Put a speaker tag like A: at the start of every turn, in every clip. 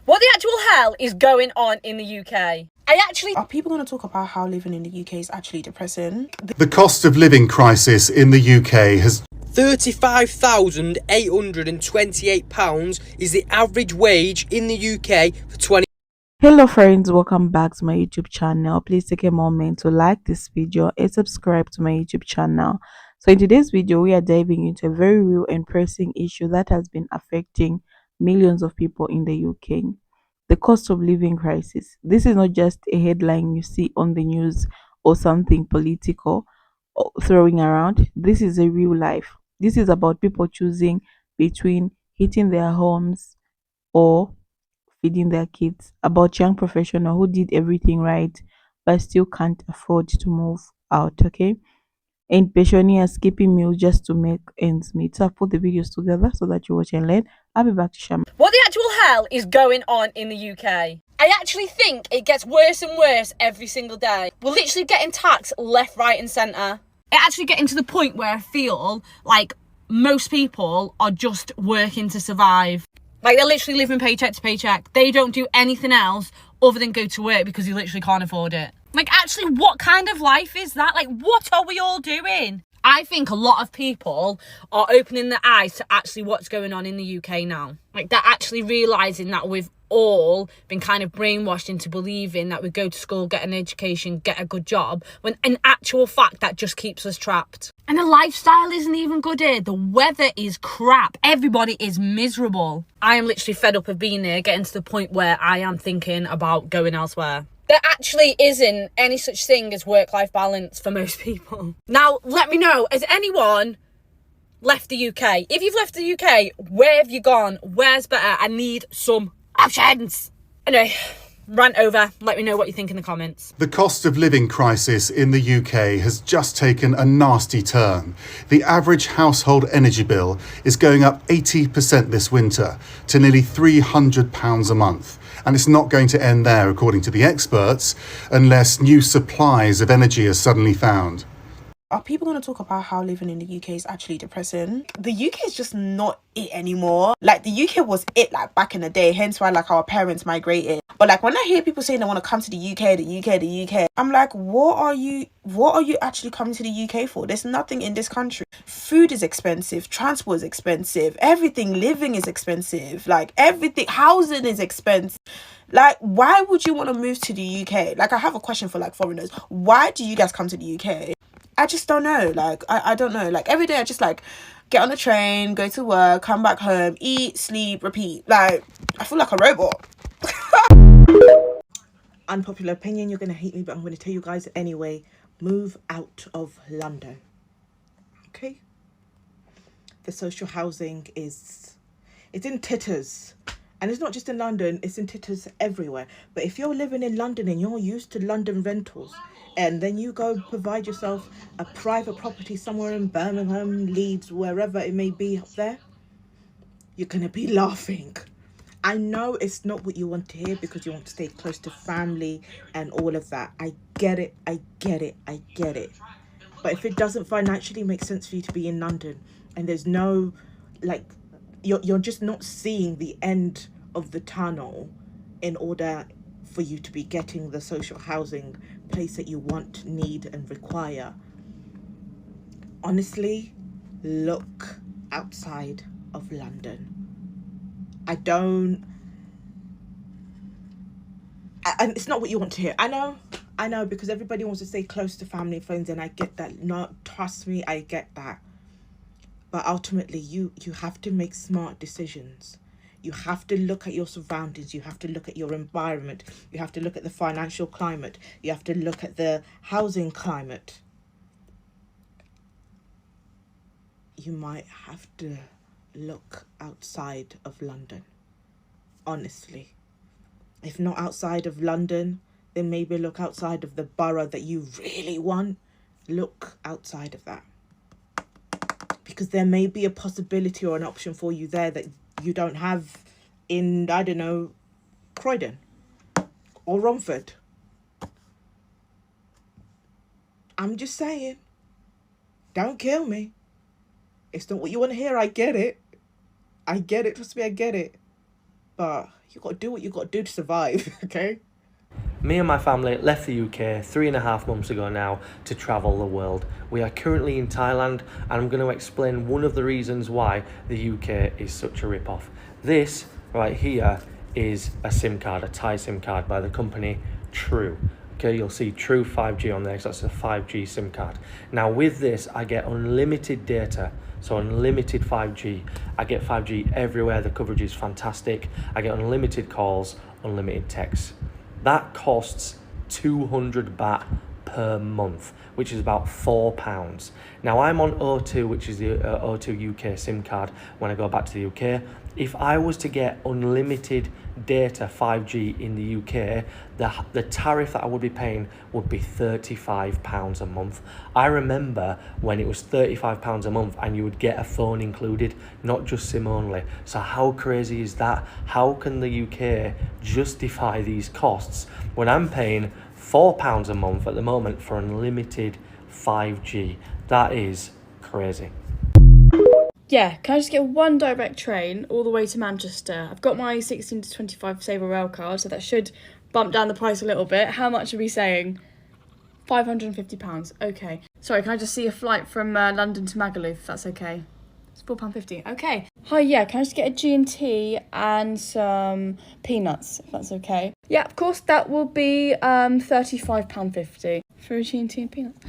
A: What the actual hell is going on in the UK?
B: Are people going to talk about how living in the UK is actually depressing?
C: The cost of living crisis in the UK has
D: £35,828 is the average wage in the UK for 20.
E: Hello friends, welcome back to my YouTube channel. Please take a moment to like this video and subscribe to my YouTube channel. So in today's video, we are diving into a very real and pressing issue that has been affecting millions of people in the UK. The cost of living crisis. This is not just a headline you see on the news or something political or throwing around. This is a real life. This is about people choosing between heating their homes or feeding their kids, about young professional who did everything right but still can't afford to move out, okay? And pensioners skipping meals just to make ends meet. So I've put the videos together so that you watch and learn. I'll be back to share.
A: What the actual hell is going on in the UK? I actually think it gets worse and worse every single day. We're literally getting taxed left, right and centre. It actually getting to the point where I feel like most people are just working to survive. Like, they're literally living paycheck to paycheck. They don't do anything else other than go to work because you literally can't afford it. Like, actually, what kind of life is that? Like, what are we all doing? I think a lot of people are opening their eyes to actually what's going on in the UK now. Like, they're actually realising that we've all been kind of brainwashed into believing that we go to school, get an education, get a good job, when in actual fact that just keeps us trapped. And the lifestyle isn't even good here. The weather is crap. Everybody is miserable. I am literally fed up of being here, getting to the point where I am thinking about going elsewhere. There actually isn't any such thing as work-life balance for most people. Now, let me know, has anyone left the UK? If you've left the UK, where have you gone? Where's better? I need some options. Anyway, rant over. Let me know what you think in the comments.
C: The cost of living crisis in the UK has just taken a nasty turn. The average household energy bill is going up 80% this winter to nearly £300 a month. And it's not going to end there, according to the experts, unless new supplies of energy are suddenly found.
B: Are people going to talk about how living in the UK is actually depressing? The UK is just not it anymore. Like, the UK was it, like, back in the day, hence why, like, our parents migrated. But, like, when I hear people saying they want to come to the UK, I'm like, what are you actually coming to the UK for? There's nothing in this country. Food is expensive, transport is expensive, everything, living is expensive, like, everything, housing is expensive. Like, why would you want to move to the UK? Like, I have a question for, like, foreigners. Why do you guys come to the UK? I just don't know. Like, I don't know. Like, every day I just, like, get on the train, go to work, come back home, eat, sleep, repeat. Like, I feel like a robot.
F: Unpopular opinion, you're going to hate me, but I'm going to tell you guys anyway. Move out of London. Okay? The social housing it's in titters. And it's not just in London, it's in titters everywhere. But if you're living in London and you're used to London rentals, and then you go provide yourself a private property somewhere in Birmingham, Leeds, wherever it may be up there, you're going to be laughing. I know it's not what you want to hear because you want to stay close to family and all of that. I get it. But if it doesn't financially make sense for you to be in London and there's no, like, you're just not seeing the end of the tunnel in order for you to be getting the social housing place that you want, need and require, honestly, look outside of London. And it's not what you want to hear. I know, because everybody wants to stay close to family and friends, and I get that. No, trust me, I get that. But ultimately, you have to make smart decisions. You have to look at your surroundings. You have to look at your environment. You have to look at the financial climate. You have to look at the housing climate. You might have to look outside of London. Honestly. If not outside of London, then maybe look outside of the borough that you really want. Look outside of that. Because there may be a possibility or an option for you there that you don't have in, I don't know, Croydon or Romford. I'm just saying. Don't kill me. It's not what you want to hear. I get it. Trust me, I get it. but you got to do what you got to do to survive, okay?
G: Me and my family left the UK 3.5 months ago now to travel the world. We are currently in Thailand, and I'm going to explain one of the reasons why the UK is such a rip-off. This right here is a SIM card, a Thai SIM card by the company True. Okay, you'll see True 5G on there, so that's a 5G SIM card. Now with this, I get unlimited data, so unlimited 5G. I get 5G everywhere, the coverage is fantastic. I get unlimited calls, unlimited texts. That costs 200 baht per month, which is about £4. Now I'm on O2, which is the O2 UK SIM card when I go back to the UK. If I was to get unlimited data 5G in the UK, the tariff that I would be paying would be £35 a month. I remember when it was £35 a month and you would get a phone included, not just SIM only. So how crazy is that? How can the UK justify these costs when I'm paying £4 a month at the moment for unlimited 5G? That is crazy.
H: Yeah, can I just get one direct train all the way to Manchester? I've got my 16 to 25 Sabre Rail card, so that should bump down the price a little bit. How much are we saying? £550. Okay. Sorry, can I just see a flight from London to Magaluf, if that's okay? It's £4.50. Okay. Hi, yeah, can I just get a G&T and some peanuts, if that's okay? Yeah, of course, that will be £35.50 for a G&T and peanuts.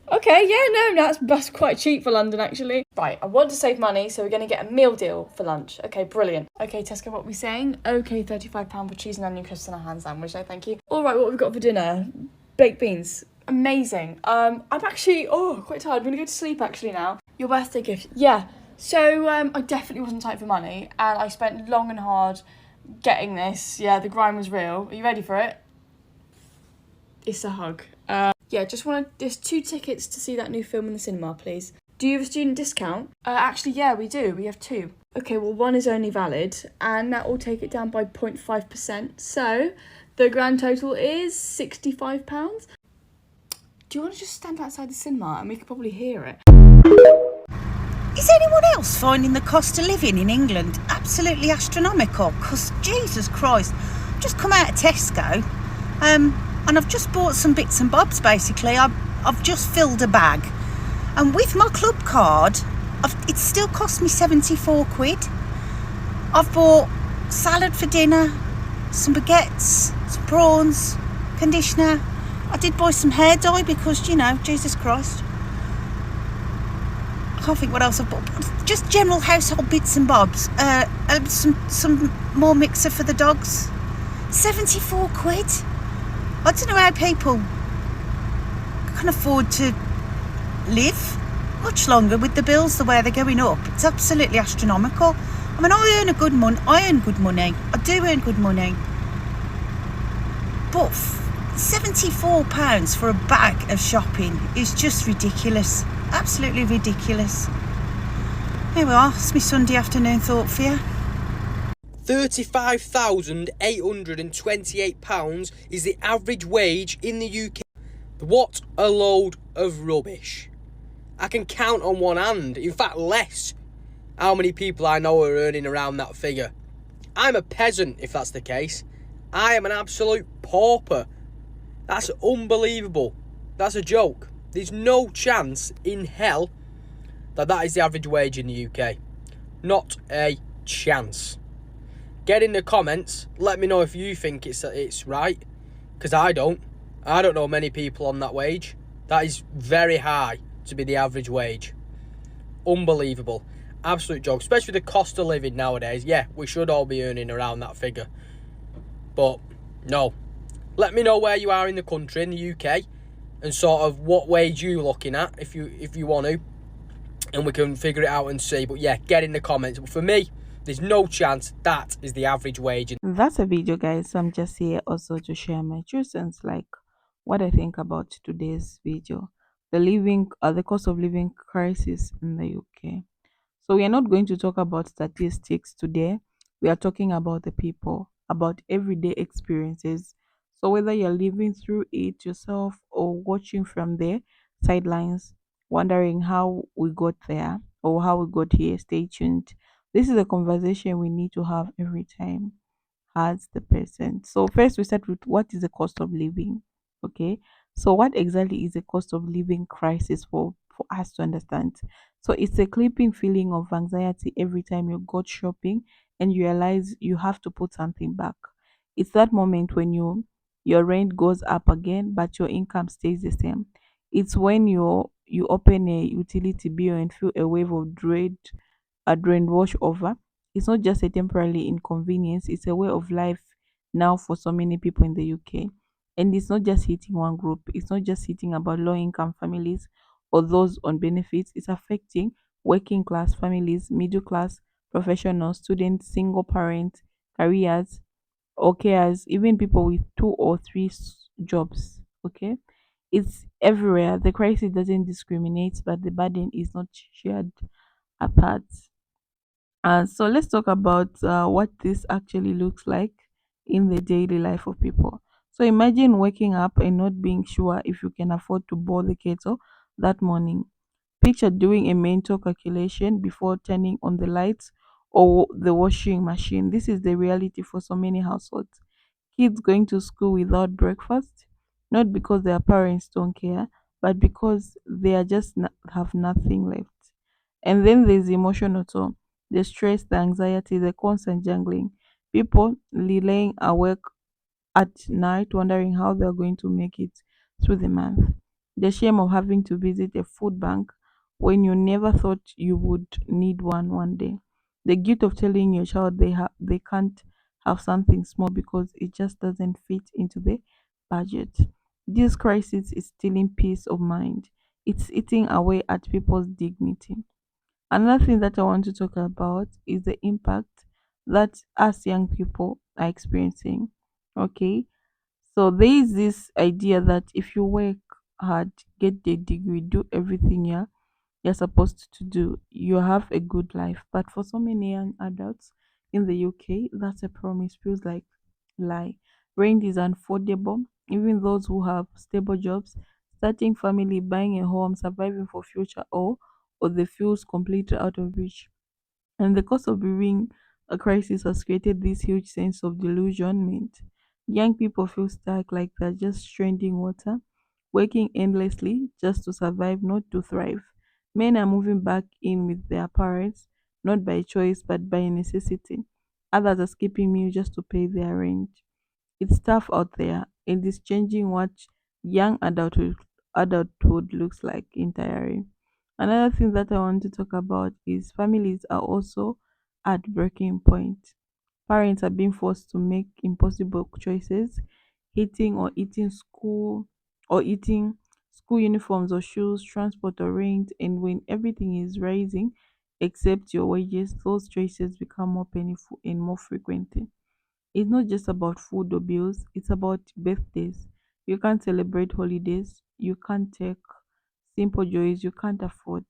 H: Okay, yeah, no, that's quite cheap for London, actually. Right, I want to save money, so we're going to get a meal deal for lunch. Okay, brilliant. Okay, Tesco, what are we saying? Okay, £35 for cheese and onion crisps and a ham sandwich, no thank you. All right, what have we got for dinner? Baked beans. Amazing. I'm actually, quite tired. I'm going to go to sleep, actually, now. Your birthday gift. Yeah, so I definitely wasn't tight for money, and I spent long and hard getting this. Yeah, the grind was real. Are you ready for it? It's a hug. Yeah, there's 2 tickets to see that new film in the cinema, please. Do you have a student discount? Actually, yeah, we do. We have 2. Okay, well, one is only valid, and that will take it down by 0.5%. So, the grand total is £65. Do you want to just stand outside the cinema and we could probably hear it?
I: Is anyone else finding the cost of living in England absolutely astronomical? Because, Jesus Christ, I've just come out of Tesco, and I've just bought some bits and bobs, basically. I've just filled a bag. And with my club card, it still cost me 74 quid. I've bought salad for dinner, some baguettes, some prawns, conditioner. I did buy some hair dye because, Jesus Christ. I can't think what else I've bought. Just general household bits and bobs. Some more mixer for the dogs. 74 quid. I don't know how people can afford to live much longer with the bills the way they're going up. It's absolutely astronomical. I mean, I earn good money. I do earn good money. But £74 for a bag of shopping is just ridiculous. Absolutely ridiculous. Here we are. It's my Sunday afternoon thought for you.
D: £35,828 is the average wage in the UK. What a load of rubbish. I can count on one hand, in fact less, how many people I know are earning around that figure. I'm a peasant if that's the case. I am an absolute pauper. That's unbelievable. That's a joke. There's no chance in hell that is the average wage in the UK. Not a chance. Get in the comments, let me know if you think it's right, because I don't know many people on that wage. That is very high to be the average wage. Unbelievable. Absolute joke, especially the cost of living nowadays. Yeah, we should all be earning around that figure. But no. Let me know where you are in the country, in the UK, and sort of what wage you're looking at if you want to, and we can figure it out and see. But yeah, get in the comments. But for me, there's no chance that is the average wage.
E: That's a video, guys. So I'm just here also to share my 2 cents, like what I think about today's video, the cost of living crisis in the UK. So we are not going to talk about statistics today. We are talking about the people, about everyday experiences. So whether you're living through it yourself or watching from the sidelines, wondering how we got there or how we got here, stay tuned. This is a conversation we need to have every time. as the person. So first we start with what is the cost of living. Okay. So what exactly is the cost of living crisis for us to understand? So it's a creeping feeling of anxiety every time you go shopping and you realize you have to put something back. It's that moment when your rent goes up again but your income stays the same. It's when you open a utility bill and feel a wave of dread wash over. It's not just a temporary inconvenience, it's a way of life now for so many people in the UK. And it's not just hitting one group, it's not just hitting about low income families or those on benefits, it's affecting working class families, middle class, professionals, students, single parents, careers, or carers, even people with two or three jobs. Okay, it's everywhere. The crisis doesn't discriminate, but the burden is not shared apart. So let's talk about what this actually looks like in the daily life of people. So imagine waking up and not being sure if you can afford to boil the kettle that morning. Picture doing a mental calculation before turning on the lights or the washing machine. This is the reality for so many households. Kids going to school without breakfast, not because their parents don't care, but because they are just have nothing left. And then there's the emotional toll, the stress, the anxiety, the constant jangling. People laying awake at night wondering how they're going to make it through the month. The shame of having to visit a food bank when you never thought you would need one day. The guilt of telling your child they can't have something small because it just doesn't fit into the budget. This crisis is stealing peace of mind. It's eating away at people's dignity. Another thing that I want to talk about is the impact that us young people are experiencing. Okay, so there is this idea that if you work hard, get the degree, do everything you're supposed to do, you have a good life. But for so many young adults in the UK, that's a promise feels like lie. Rent is unaffordable. Even those who have stable jobs, starting family, buying a home, surviving for future, or the feels completely out of reach. And the cost of being a crisis has created this huge sense of delusionment. Young people feel stuck like they're just stranding water, working endlessly just to survive, not to thrive. Men are moving back in with their parents, not by choice but by necessity. Others are skipping meals just to pay their rent. It's tough out there. It is changing what young adulthood looks like entirely. Another thing that I want to talk about is families are also at breaking point. Parents are being forced to make impossible choices, eating school uniforms or shoes, transport or rent, and when everything is rising except your wages, those choices become more painful and more frequent. It's not just about food or bills, it's about birthdays. You can't celebrate holidays, you can't take simple joys you can't afford.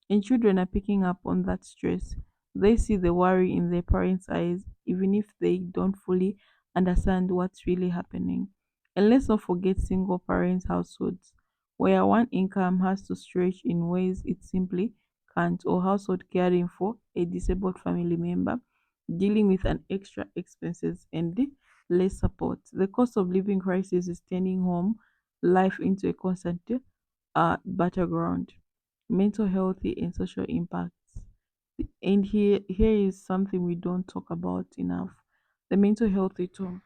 E: And children are picking up on that stress. They see the worry in their parents' eyes, even if they don't fully understand what's really happening. And let's not forget single parents' households, where one income has to stretch in ways it simply can't, or household caring for a disabled family member, dealing with an extra expenses and the less support. The cost of living crisis is turning home life into a constant battleground. Mental health and social impacts. And here is something we don't talk about enough. The mental health too,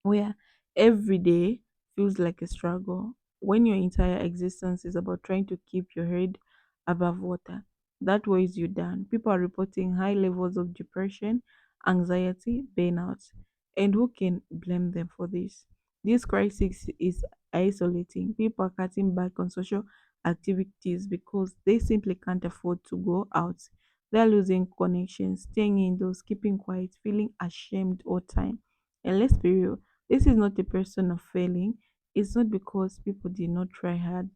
E: where every day feels like a struggle. When your entire existence is about trying to keep your head above water, that weighs you down. People are reporting high levels of depression, anxiety, burnout. And who can blame them for this? This crisis is isolating. People are cutting back on social activities because they simply can't afford to go out. They're losing connections, staying indoors, keeping quiet, feeling ashamed all time. And let's be real, this is not a person of failing. It's not because people did not try hard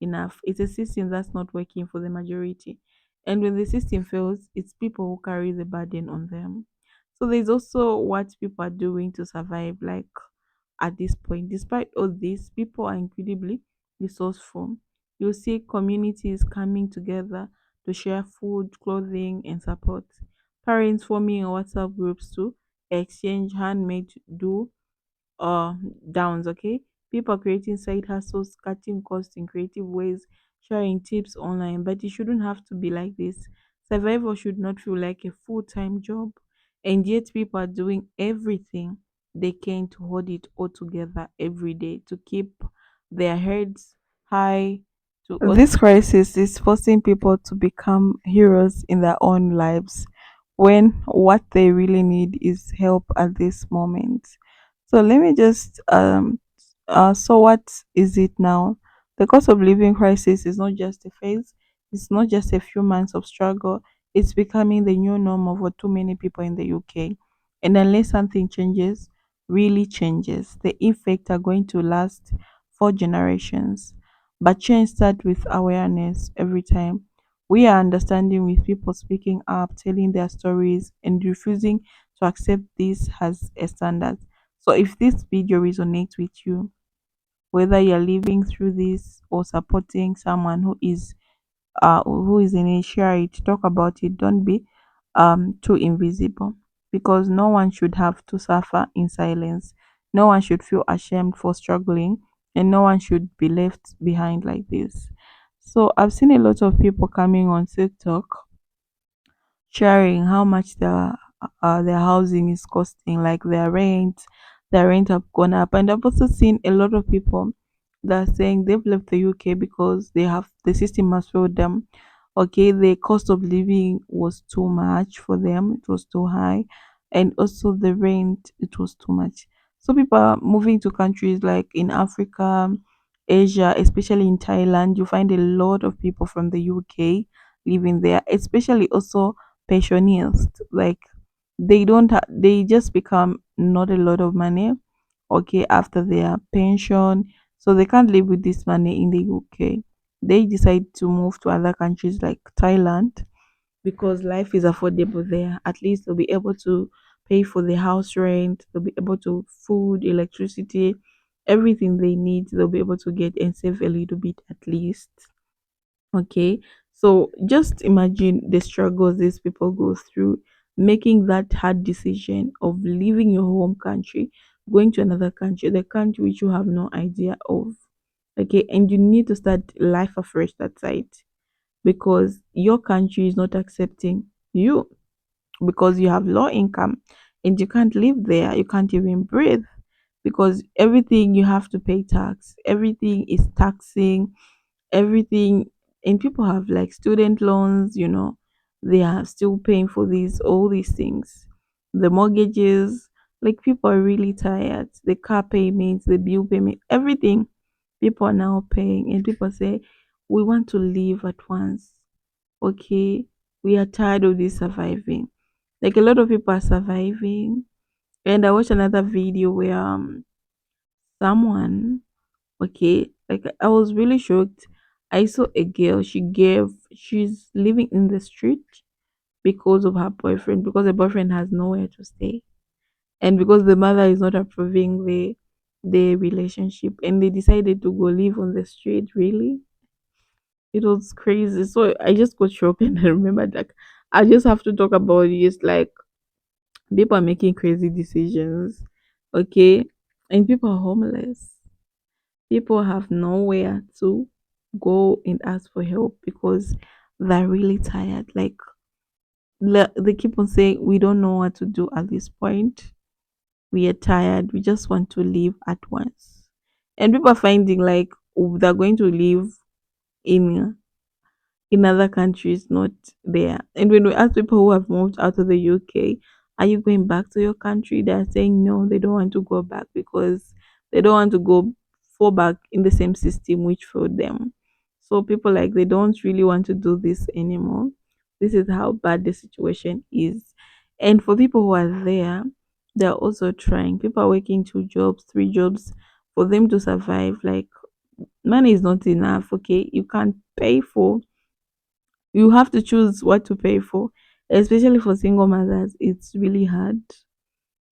E: enough. It's a system that's not working for the majority. And when the system fails, it's people who carry the burden on them. So there's also what people are doing to survive, like at this point. Despite all this, people are incredibly resourceful. You'll see communities coming together to share food, clothing, and support. Parents forming WhatsApp groups to exchange handmade do downs. Okay, people are creating side hustles, cutting costs in creative ways, sharing tips online. But it shouldn't have to be like this. Survival should not feel like a full-time job, and yet people are doing everything they can to hold it all together every day, to keep their heads high. This crisis is forcing people to become heroes in their own lives when what they really need is help at this moment. So let me just so what is it now? The cost of living crisis is not just a phase, it's not just a few months of struggle, it's becoming the new normal for too many people in the UK. And unless something changes, really changes, the effects are going to last for generations. But change starts with awareness every time. We are understanding with people speaking up, telling their stories, and refusing to accept this as a standard. So if this video resonates with you, whether you're living through this or supporting someone who is initiate, talk about it. Don't be too invisible, because no one should have to suffer in silence. No one should feel ashamed for struggling, and no one should be left behind like this. So I've seen a lot of people coming on TikTok sharing how much their housing is costing, like their rent have gone up. And I've also seen a lot of people that are saying they've left the UK because the system has failed them. Okay, the cost of living was too much for them, it was too high, and also the rent, it was too much. So people are moving to countries like in Africa, Asia, especially in Thailand. You find a lot of people from the UK living there, especially also pensioners. Like they just become not a lot of money, okay, after their pension, so they can't live with this money in the UK. They decide to move to other countries like Thailand because life is affordable there. At least they'll be able to pay for the house rent, they'll be able to food, electricity, everything they need, they'll be able to get and save a little bit at least. Okay, so just imagine the struggles these people go through, making that hard decision of leaving your home country, going to another country, the country which you have no idea of. Okay, and you need to start life afresh that side because your country is not accepting you, because you have low income and you can't live there, you can't even breathe, because everything you have to pay tax, everything is taxing everything. And people have like student loans, they are still paying for these all these things, the mortgages. Like people are really tired, the car payments, the bill payment, everything people are now paying. And people say we want to leave at once. Okay, we are tired of this surviving. Like a lot of people are surviving. And I watched another video where someone, okay, like I was really shocked. I saw a girl, she's living in the street because of her boyfriend, because the boyfriend has nowhere to stay, and because the mother is not approving the relationship, and they decided to go live on the street. Really, it was crazy. So I just got shocked and I remembered, like, I just have to talk about this. Like, people are making crazy decisions, okay, and people are homeless. People have nowhere to go and ask for help because they're really tired. Like, they keep on saying, we don't know what to do at this point. We are tired. We just want to leave at once. And people are finding like they're going to live in other countries, not there. And when we ask people who have moved out of the UK, are you going back to your country? They're saying no, they don't want to go back because they don't want to go fall back in the same system which failed them. So people, like, they don't really want to do this anymore. This is how bad the situation is. And for people who are there, they're also trying. People are working 2 jobs, 3 jobs for them to survive. Like, money is not enough, okay? You have to choose what to pay for, especially for single mothers. It's really hard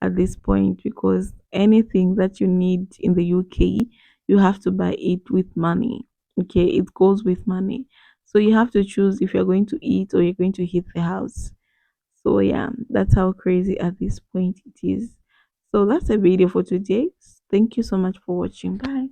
E: at this point because anything that you need in the UK, you have to buy it with money. Okay, it goes with money. So you have to choose if you're going to eat or you're going to heat the house. So yeah, that's how crazy at this point it is. So that's a video for today. Thank you so much for watching. Bye.